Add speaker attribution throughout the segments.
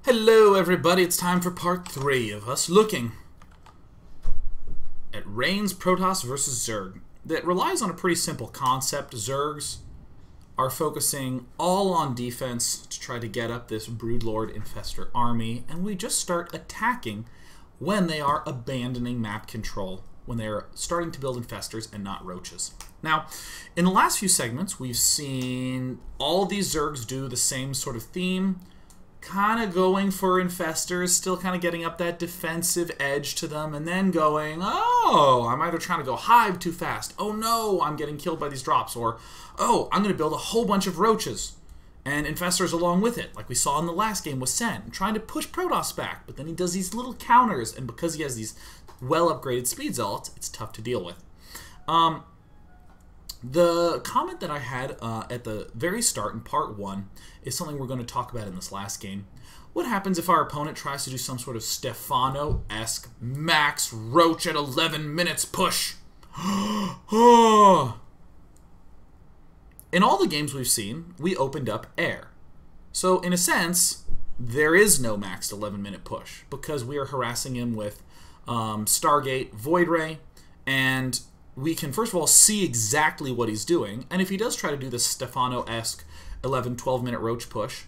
Speaker 1: Hello everybody, it's time for part 3 of us looking at Rain's Protoss versus Zerg that relies on a pretty simple concept. Zergs are focusing all on defense to try to get up this Broodlord Infestor army, and we just start attacking when they are abandoning map control, when they are starting to build Infestors and not Roaches. Now, in the last few segments, we've seen all these Zergs do the same sort of theme, kind of going for Infestors, still kind of getting up that defensive edge to them, and then going, oh, I'm either trying to go Hive too fast, oh no, I'm getting killed by these drops, or oh, I'm going to build a whole bunch of Roaches and Infestors along with it, like we saw in the last game with Sen, trying to push Protoss back, but then he does these little counters, and because he has these well-upgraded speed zealots, it's tough to deal with. The comment that I had at the very start in part 1 is something we're going to talk about in this last game. What happens if our opponent tries to do some sort of Stefano-esque max Roach at 11 minutes push? In all the games we've seen, we opened up air. So in a sense, there is no maxed 11-minute push because we are harassing him with Stargate, Void Ray, and we can first of all see exactly what he's doing, and if he does try to do this Stefano-esque 11-12 minute Roach push,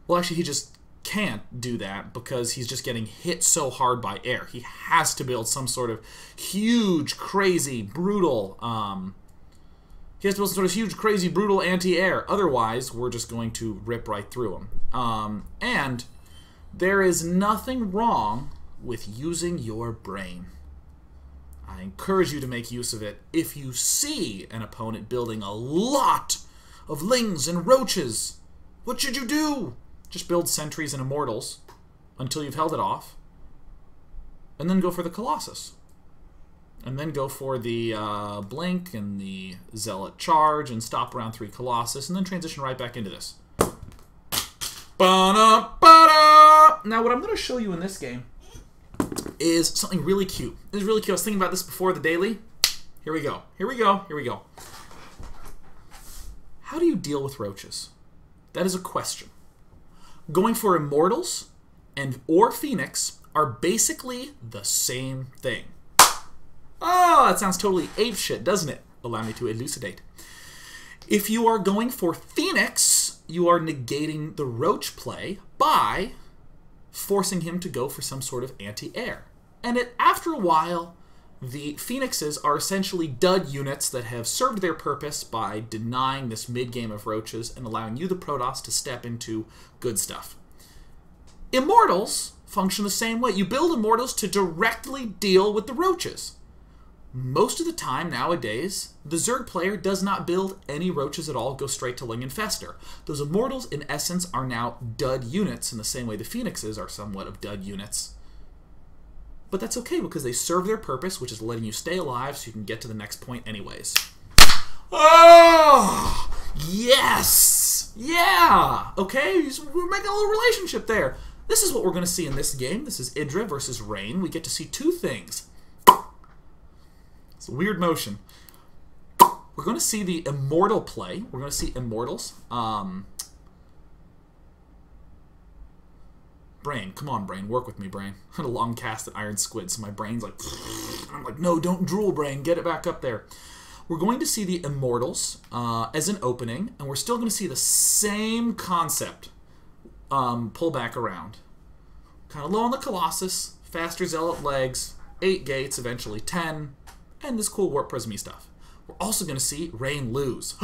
Speaker 1: well actually he just can't do that because he's just getting hit so hard by air. He has to build some sort of huge, crazy, brutal, anti-air, otherwise we're just going to rip right through him. And there is nothing wrong with using your brain. I encourage you to make use of it. If you see an opponent building a lot of Lings and Roaches, what should you do? Just build Sentries and Immortals until you've held it off, and then go for the Colossus. And then go for the Blink and the Zealot Charge and stop around 3 Colossus, and then transition right back into this. Now what I'm going to show you in this game is something really cute. This is really cute. I was thinking about this before the daily. Here we go. Here we go. Here we go. How do you deal with Roaches? That is a question. Going for Immortals or Phoenix are basically the same thing. Oh, that sounds totally apeshit, doesn't it? Allow me to elucidate. If you are going for Phoenix, you are negating the Roach play by forcing him to go for some sort of anti-air. And after a while, the Phoenixes are essentially dud units that have served their purpose by denying this mid-game of Roaches and allowing you, the Protoss, to step into good stuff. Immortals function the same way. You build Immortals to directly deal with the Roaches. Most of the time nowadays, the Zerg player does not build any Roaches at all, go straight to Ling Infestor. Those Immortals, in essence, are now dud units in the same way the Phoenixes are somewhat of dud units. But that's okay because they serve their purpose, which is letting you stay alive so you can get to the next point anyways. Oh! Yes! Yeah! Okay, we're making a little relationship there. This is what we're going to see in this game. This is Idra versus Rain. We get to see two things. It's a weird motion. We're going to see the Immortal play. We're going to see Immortals. Brain, come on, Brain. Work with me, Brain. I had a long cast at Iron Squid, so my brain's like... I'm like, no, don't drool, Brain. Get it back up there. We're going to see the Immortals as an opening, and we're still going to see the same concept pull back around. Kind of low on the Colossus, faster Zealot legs, 8 gates, eventually 10... and this cool warp prismy stuff. We're also going to see Rain lose.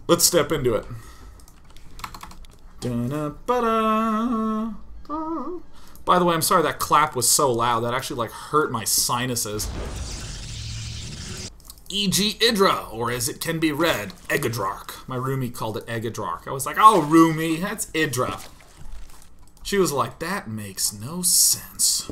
Speaker 1: Let's step into it. By the way, I'm sorry that clap was so loud. That actually like hurt my sinuses. E.g. Idra, or as it can be read, Eggadrark. My roomie called it Eggadrark. I was like, oh, roomie, that's Idra. She was like, that makes no sense.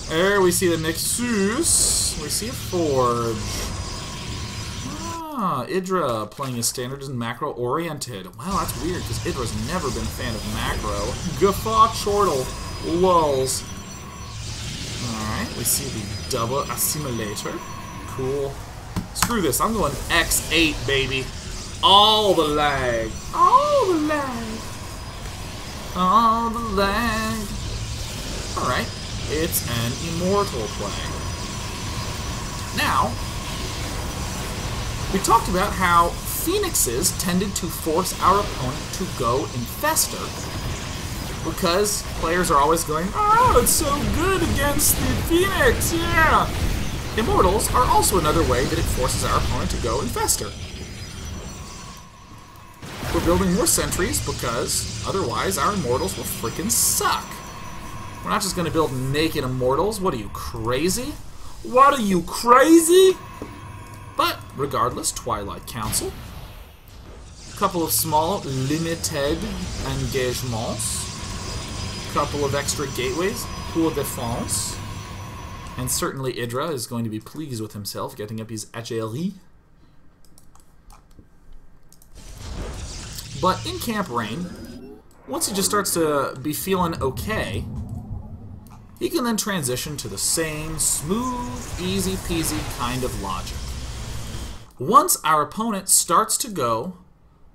Speaker 1: There we see the Nexus. We see a Forge. Ah, Idra playing his standard is macro oriented. Wow, that's weird because Idra's never been a fan of macro. Guffaw chortle. Lulz. Alright, We see the double assimilator. Cool. Screw this. I'm going X8, baby. All the lag. All the lag. All the lag. Alright. It's an immortal play. Now, we talked about how Phoenixes tended to force our opponent to go infestor because players are always going, oh, it's so good against the Phoenix, yeah! Immortals are also another way that it forces our opponent to go infestor. We're building more sentries because otherwise our Immortals will freaking suck. We're not just going to build naked Immortals. What are you, crazy? What are you, crazy? But regardless, Twilight Council. A couple of small limited engagements. A couple of extra gateways pour défense. And certainly Idra is going to be pleased with himself getting up his archery. But in Camp Rain, once he just starts to be feeling okay, he can then transition to the same smooth, easy peasy kind of logic. Once our opponent starts to go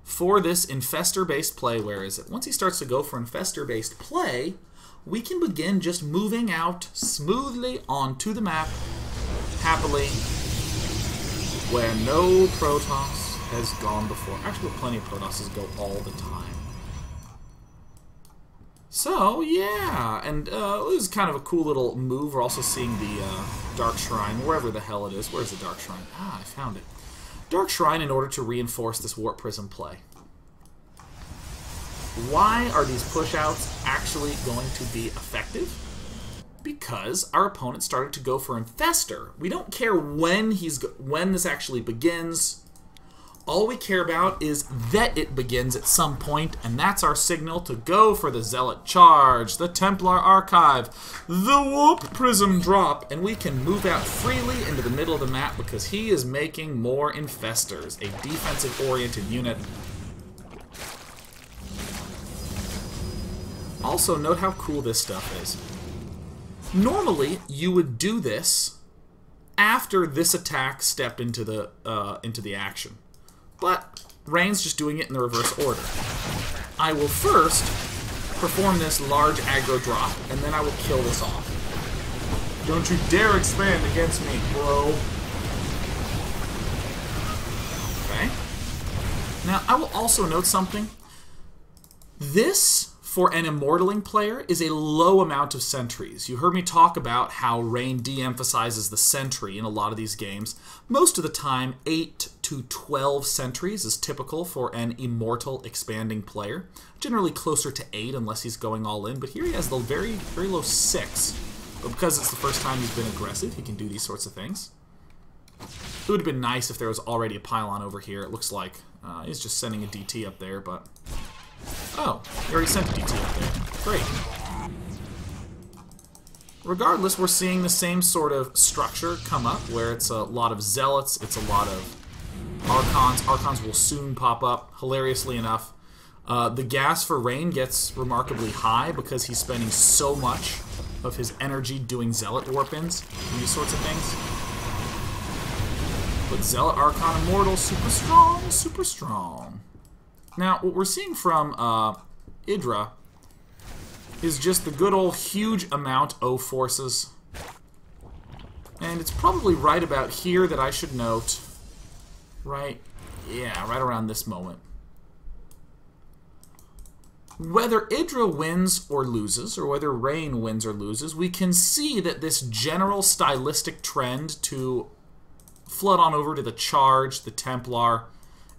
Speaker 1: for this infestor-based play, where is it? Once he starts to go for infestor-based play, we can begin just moving out smoothly onto the map, happily, where no Protoss has gone before. Actually, plenty of Protosses go all the time. So, yeah, and this is kind of a cool little move. We're also seeing the Dark Shrine, wherever the hell it is. Where's the Dark Shrine? Ah, I found it. Dark Shrine in order to reinforce this Warp Prism play. Why are these push-outs actually going to be effective? Because our opponent started to go for Infestor. We don't care when this actually begins. All we care about is that it begins at some point, and that's our signal to go for the Zealot Charge, the Templar Archive, the Warp Prism drop, and we can move out freely into the middle of the map because he is making more Infestors, a defensive-oriented unit. Also, note how cool this stuff is. Normally, you would do this after this attack stepped into the action. But Rain's just doing it in the reverse order. I will first perform this large aggro drop, and then I will kill this off. Don't you dare expand against me, bro. Okay. Now, I will also note something. This, for an Immortaling player, is a low amount of sentries. You heard me talk about how Rain de-emphasizes the sentry in a lot of these games. Most of the time, 8 to 12 sentries is typical for an Immortal expanding player. Generally closer to 8 unless he's going all in, but here he has the very, very low 6. But because it's the first time he's been aggressive, he can do these sorts of things. It would have been nice if there was already a pylon over here. It looks like he's just sending a DT up there, but... Oh, he already sent a DT up there. Great. Regardless, we're seeing the same sort of structure come up, where it's a lot of Zealots, it's a lot of Archons. Archons will soon pop up, hilariously enough. The gas for Rain gets remarkably high because he's spending so much of his energy doing Zealot warp-ins and these sorts of things. But Zealot, Archon, Immortal, super strong, super strong. Now, what we're seeing from Idra is just the good old huge amount O forces. And it's probably right about here that I should note. Right, yeah, right around this moment. Whether Idra wins or loses, or whether Rain wins or loses, we can see that this general stylistic trend to flood on over to the Charge, the Templar,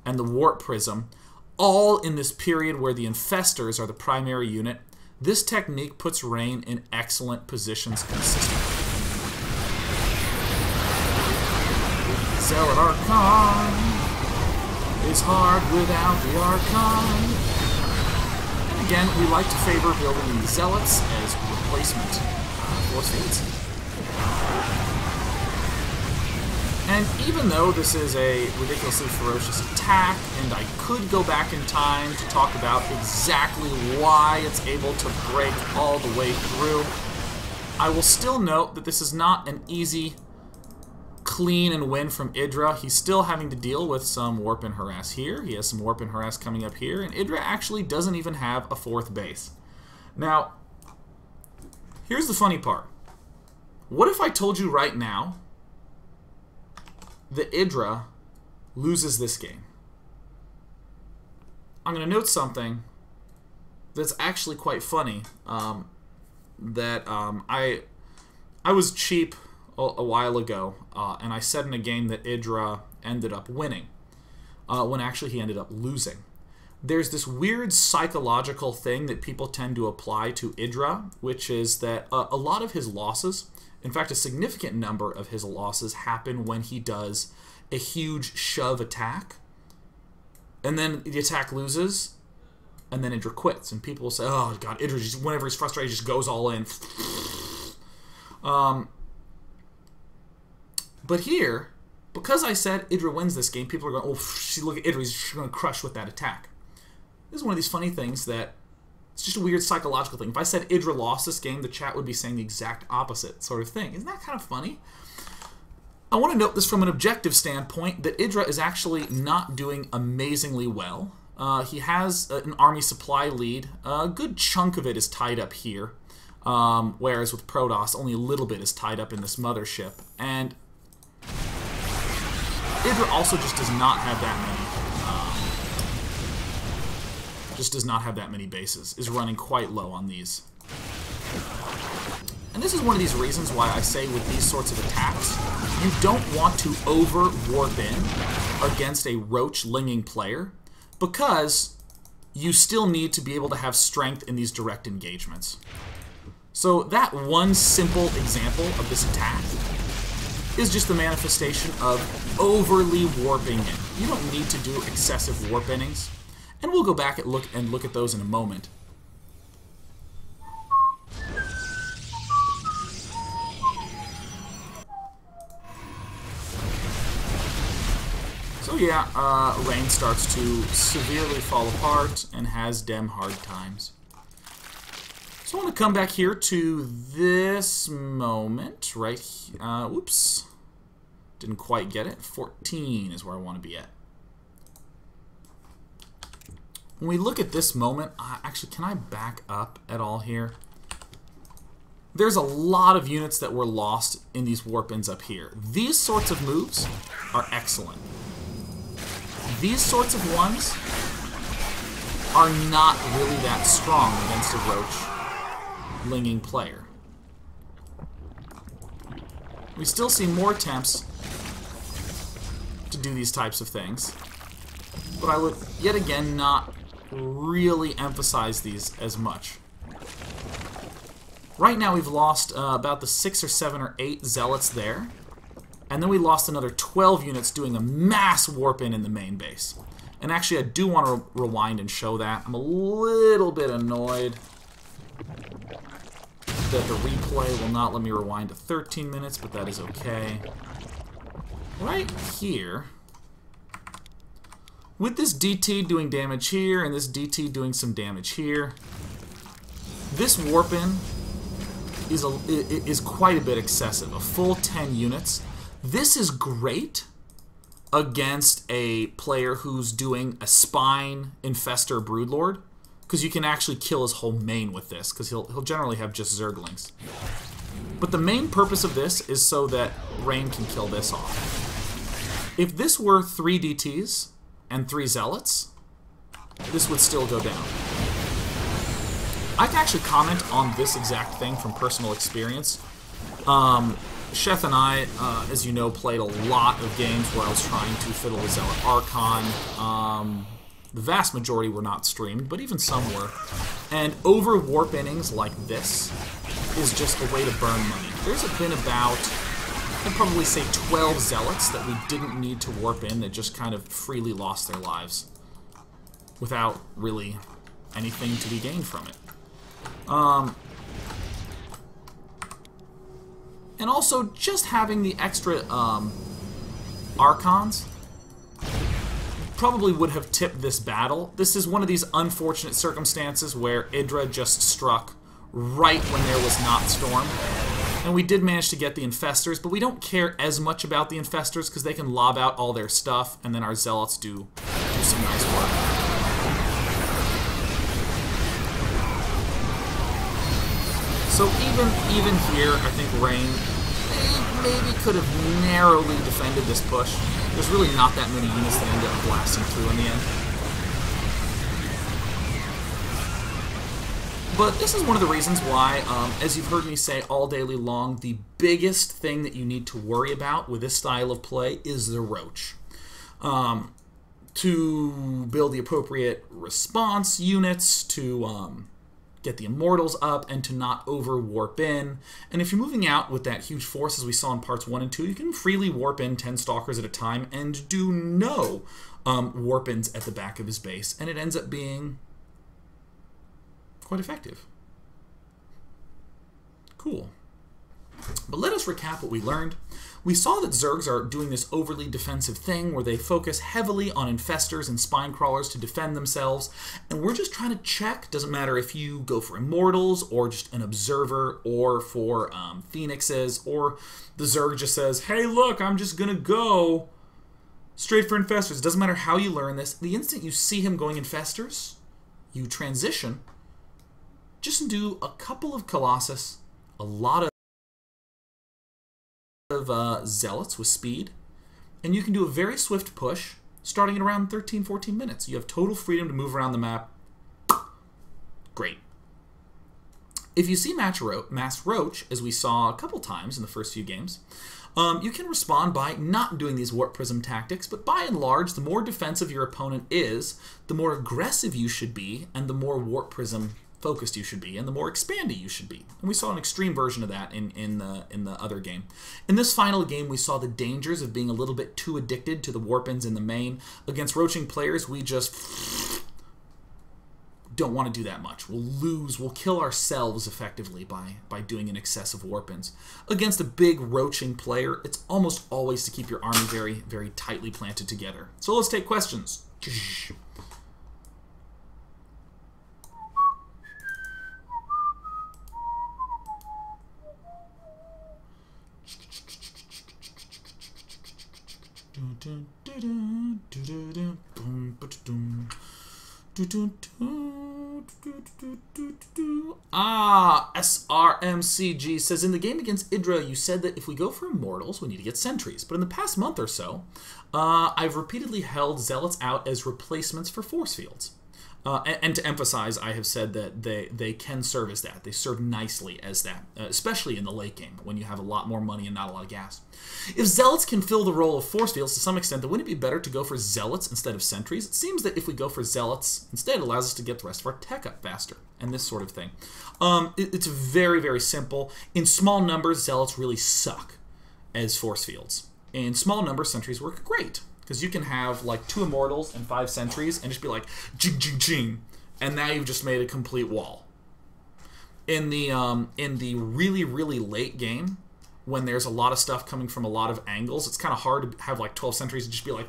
Speaker 1: and the Warp Prism, all in this period where the Infestors are the primary unit, this technique puts Rain in excellent positions consistently. Zealot Archon is hard without the Archon. And again, we like to favor building the Zealots as replacement force fields. And even though this is a ridiculously ferocious attack, and I could go back in time to talk about exactly why it's able to break all the way through, I will still note that this is not an easy clean and win from Idra. He's still having to deal with some warp and harass here. He has some warp and harass coming up here, and Idra actually doesn't even have a 4th base. Now, here's the funny part. What if I told you right now that Idra loses this game? I'm going to note something that's actually quite funny. I was cheap a while ago, and I said in a game that Idra ended up winning, when actually he ended up losing. There's this weird psychological thing that people tend to apply to Idra, which is that a lot of his losses, in fact a significant number of his losses, happen when he does a huge shove attack, and then the attack loses, and then Idra quits, and people will say, oh god, Idra just, whenever he's frustrated, just goes all in. But here, because I said Idra wins this game, people are going, oh, see, look at Idra, he's going to crush with that attack. This is one of these funny things that it's just a weird psychological thing. If I said Idra lost this game, the chat would be saying the exact opposite sort of thing. Isn't that kind of funny? I want to note this from an objective standpoint, that Idra is actually not doing amazingly well. He has an army supply lead. A good chunk of it is tied up here, whereas with Protoss, only a little bit is tied up in this mothership. And Idra also just does not have that many, bases. Is running quite low on these. And this is one of these reasons why I say with these sorts of attacks, you don't want to over-warp in against a roach-linging player, because you still need to be able to have strength in these direct engagements. So that one simple example of this attack is just the manifestation of overly warping in. You don't need to do excessive warp innings, and we'll go back and look at those in a moment. So yeah, Rain starts to severely fall apart and has dem hard times. So I want to come back here to this moment right here. Whoops. Didn't quite get it. 14 is where I want to be at. When we look at this moment, actually, can I back up at all here? There's a lot of units that were lost in these warp-ins up here. These sorts of moves are excellent. These sorts of ones are not really that strong against a roach-linging player. We still see more attempts to do these types of things, but I would, yet again, not really emphasize these as much. Right now we've lost about the 6 or 7 or 8 zealots there, and then we lost another 12 units doing a mass warp-in the main base. And actually I do want to rewind and show that. I'm a little bit annoyed that the replay will not let me rewind to 13 minutes, but that is okay. Right here, with this DT doing damage here, and this DT doing some damage here, this warp-in is quite a bit excessive. A full 10 units. This is great against a player who's doing a Spine, Infestor, Broodlord, because you can actually kill his whole main with this, because he'll generally have just Zerglings. But the main purpose of this is so that Rain can kill this off. If this were 3 DTs and 3 Zealots, this would still go down. I can actually comment on this exact thing from personal experience. Chef and I, as you know, played a lot of games where I was trying to fiddle a Zealot Archon. The vast majority were not streamed, but even some were. And over warp innings like this is just a way to burn money. There's been about, I'd probably say 12 Zealots that we didn't need to warp in that just kind of freely lost their lives without really anything to be gained from it. And also, just having the extra Archons probably would have tipped this battle. This is one of these unfortunate circumstances where Idra just struck right when there was not Storm. And we did manage to get the infestors, but we don't care as much about the infestors because they can lob out all their stuff, and then our zealots do some nice work. So even here, I think Rain maybe could have narrowly defended this push. There's really not that many units that end up blasting through in the end. But this is one of the reasons why, as you've heard me say all day long, the biggest thing that you need to worry about with this style of play is the roach. To build the appropriate response units, to get the immortals up, and to not over warp in. And if you're moving out with that huge force as we saw in parts 1 and 2, you can freely warp in 10 stalkers at a time and do no warp-ins at the back of his base, and it ends up being quite effective. Cool. But let us recap what we learned. We saw that Zergs are doing this overly defensive thing where they focus heavily on infestors and spine crawlers to defend themselves, and we're just trying to check. Doesn't matter if you go for immortals or just an observer or for phoenixes, or the Zerg just says, hey look, I'm just gonna go straight for infestors. It doesn't matter how you learn this. The instant you see him going infestors, you transition just do a couple of Colossus, a lot of Zealots with speed, and you can do a very swift push starting at around 13-14 minutes. You have total freedom to move around the map. Great. If you see Mass Roach, as we saw a couple times in the first few games, you can respond by not doing these Warp Prism tactics, but by and large, the more defensive your opponent is, the more aggressive you should be, and the more Warp Prism focused you should be, and the more expandy you should be. And we saw an extreme version of that in the other game. In this final game, we saw the dangers of being a little bit too addicted to the warp-ins in the main. Against roaching players, we just don't want to do that much. We'll lose, we'll kill ourselves effectively by doing an excessive warp-ins. Against a big roaching player, it's almost always to keep your army very, very tightly planted together. So let's take questions. SRMCG says, in the game against Idra, you said that if we go for immortals, we need to get sentries. But in the past month or so, I've repeatedly held zealots out as replacements for force fields. And to emphasize, I have said that they can serve as that. They serve nicely as that, especially in the late game when you have a lot more money and not a lot of gas. If zealots can fill the role of force fields to some extent, then wouldn't it be better to go for zealots instead of sentries? It seems that if we go for zealots instead, it allows us to get the rest of our tech up faster and this sort of thing. It's very, very simple. In small numbers, zealots really suck as force fields. In small numbers, sentries work great. Because you can have like 2 immortals and 5 sentries and just be like, jing, jing, jing. And now you've just made a complete wall. In the really, really late game, when there's a lot of stuff coming from a lot of angles, it's kind of hard to have like 12 sentries and just be like,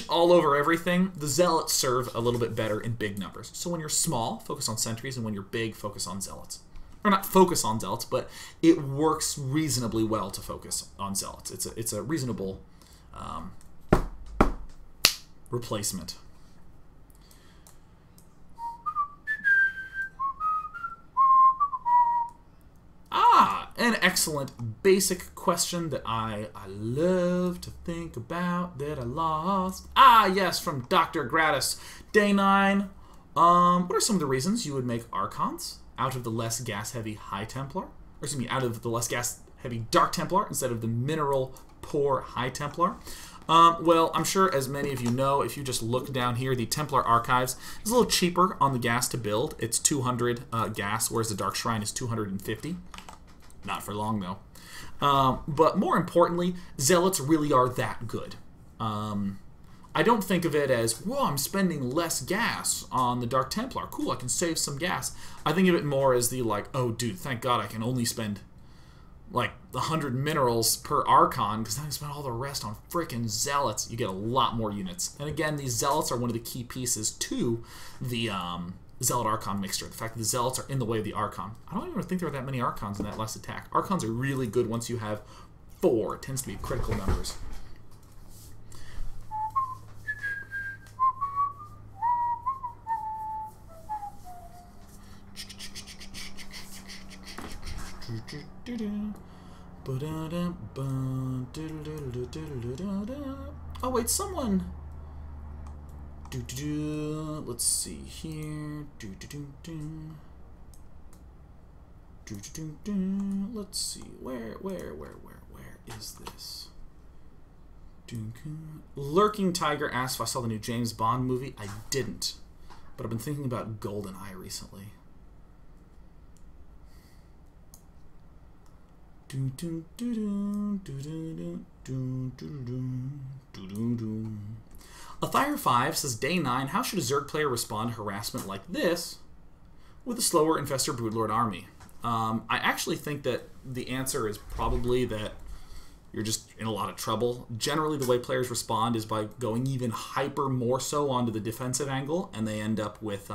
Speaker 1: all over everything. The zealots serve a little bit better in big numbers. So when you're small, focus on sentries, and when you're big, focus on zealots. Or not focus on zealots, but it works reasonably well to focus on zealots. It's a reasonable replacement. An excellent basic question that I love to think about that I lost. Yes, from Dr. Gratis. Day 9. What are some of the reasons you would make Archons out of the less gas-heavy High Templar? Or excuse me, out of the less gas-heavy Dark Templar instead of the mineral-poor High Templar? Well, I'm sure as many of you know, if you just look down here, the Templar Archives is a little cheaper on the gas to build. It's 200 gas, whereas the Dark Shrine is 250. Not for long, though. But more importantly, Zealots really are that good. I don't think of it as, whoa, I'm spending less gas on the Dark Templar. Cool, I can save some gas. I think of it more as the, like, oh, dude, thank God I can only spend like 100 minerals per Archon, because then I spend all the rest on frickin' Zealots. You get a lot more units. And again, these Zealots are one of the key pieces to the Zealot Archon mixture. The fact that the Zealots are in the way of the Archon. I don't even think there are that many Archons in that last attack. Archons are really good once you have 4. It tends to be critical numbers. Oh wait, someone. Let's see here. Let's see. Where is this? Lurking Tiger asked if I saw the new James Bond movie. I didn't, but I've been thinking about GoldenEye recently. A Fire 5 says, Day 9, how should a Zerg player respond to harassment like this with a slower Infestor Broodlord army? I actually think that the answer is probably that you're just in a lot of trouble. Generally, the way players respond is by going even hyper more so onto the defensive angle, and they end up with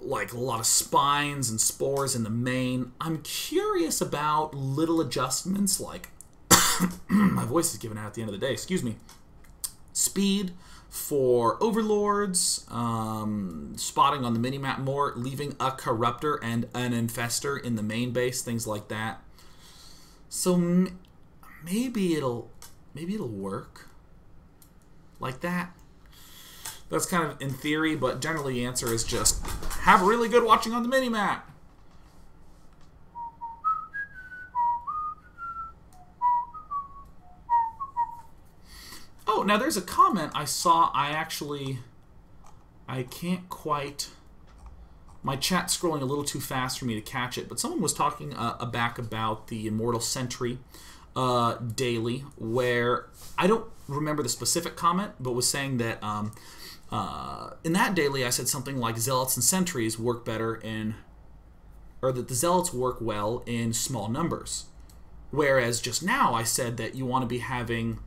Speaker 1: like a lot of spines and spores in the main. I'm curious about little adjustments like my voice is giving out at the end of the day, excuse me. Speed for overlords, spotting on the minimap more, leaving a corruptor and an infestor in the main base, things like that. So maybe it'll work like that. That's kind of in theory, but generally the answer is just have really good watching on the minimap. Oh, now there's a comment I saw. I can't quite. My chat's scrolling a little too fast for me to catch it, but someone was talking back about the Immortal Sentry daily, where I don't remember the specific comment, but was saying that in that daily I said something like Zealots and Sentries work better in, or that the Zealots work well in small numbers, whereas just now I said that you want to be having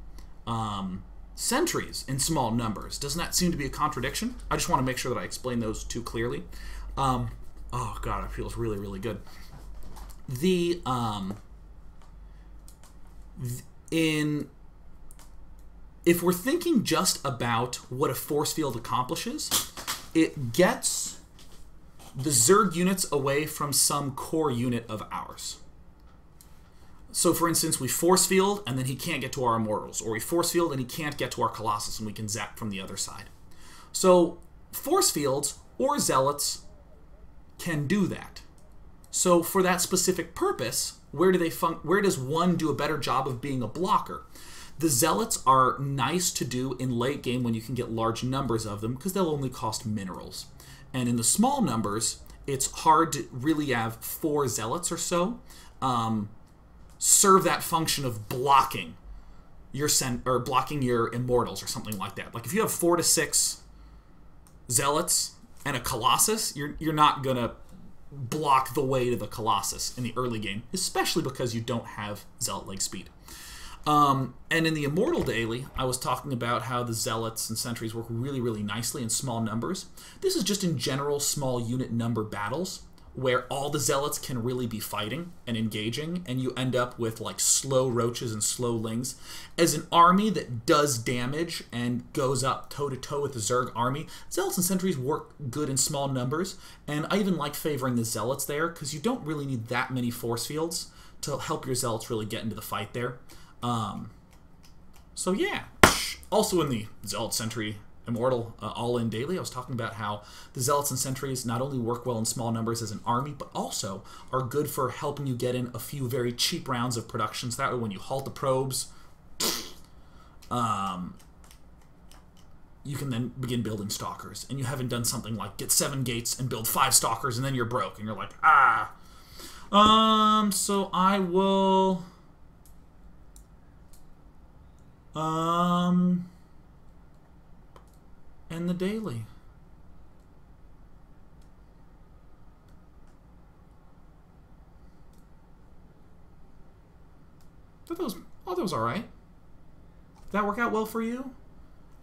Speaker 1: Sentries in small numbers. Doesn't that seem to be a contradiction? I just want to make sure that I explain those two clearly. Oh god, it feels really, really good. If we're thinking just about what a force field accomplishes, it gets the Zerg units away from some core unit of ours. So, for instance, we force field, and then he can't get to our Immortals. Or we force field, and he can't get to our Colossus, and we can zap from the other side. So, force fields or Zealots can do that. So, for that specific purpose, where does one do a better job of being a blocker? The Zealots are nice to do in late game when you can get large numbers of them, because they'll only cost minerals. And in the small numbers, it's hard to really have 4 Zealots or so serve that function of blocking your blocking your Immortals or something like that. Like if you have 4 to 6 Zealots and a Colossus, you're not gonna block the way to the Colossus in the early game, especially because you don't have Zealot leg speed. And in the Immortal Daily, I was talking about how the Zealots and Sentries work really, really nicely in small numbers. This is just in general small unit number battles, where all the Zealots can really be fighting and engaging, and you end up with like slow roaches and slow lings. As an army that does damage and goes up toe-to-toe with the Zerg army, Zealots and Sentries work good in small numbers, and I even like favoring the Zealots there, because you don't really need that many force fields to help your Zealots really get into the fight there. So yeah. Also in the Zealot Sentry Immortal All-In Daily, I was talking about how the Zealots and Sentries not only work well in small numbers as an army, but also are good for helping you get in a few very cheap rounds of production. So that way when you halt the probes, you can then begin building Stalkers. And you haven't done something like get 7 gates and build 5 Stalkers and then you're broke. And you're like, ah. So I will... and the daily. Are those all right? Did that work out well for you?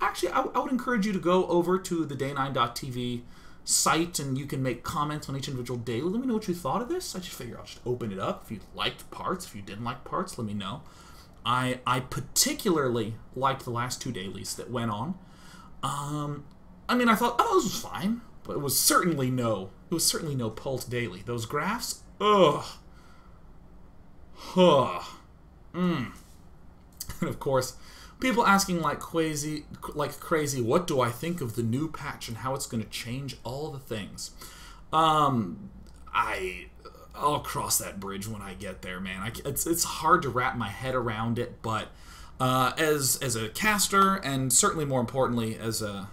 Speaker 1: Actually, I would encourage you to go over to the day9.tv site, and you can make comments on each individual daily. Let me know what you thought of this. I just figure I'll just open it up. If you liked parts, if you didn't like parts, let me know. I particularly liked the last 2 dailies that went on. I mean, I thought, oh, this was fine, but it was certainly no Pulse daily. Those graphs, ugh. Huh. And of course, people asking like crazy, what do I think of the new patch and how it's going to change all the things? I'll cross that bridge when I get there, man. It's hard to wrap my head around it, but as a caster, and certainly more importantly as a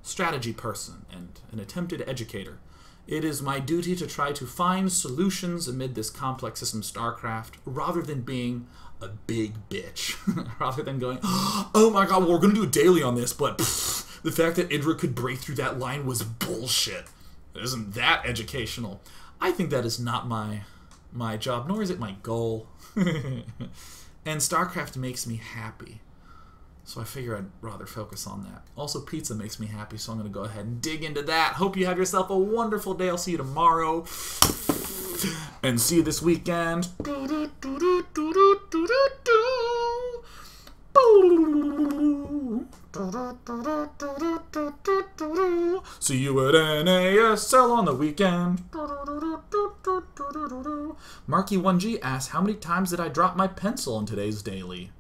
Speaker 1: strategy person and an attempted educator, it is my duty to try to find solutions amid this complex system StarCraft, rather than being a big bitch. Rather than going, oh my god, well, we're going to do a daily on this, but pff, the fact that Idra could break through that line was bullshit. It isn't that educational. I think that is not my job, nor is it my goal. And StarCraft makes me happy. So I figure I'd rather focus on that. Also, pizza makes me happy, so I'm going to go ahead and dig into that. Hope you have yourself a wonderful day. I'll see you tomorrow. And see you this weekend. See you at NASL on the weekend. Marky1G asks, how many times did I drop my pencil in today's daily?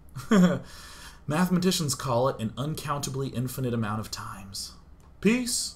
Speaker 1: Mathematicians call it an uncountably infinite amount of times. Peace.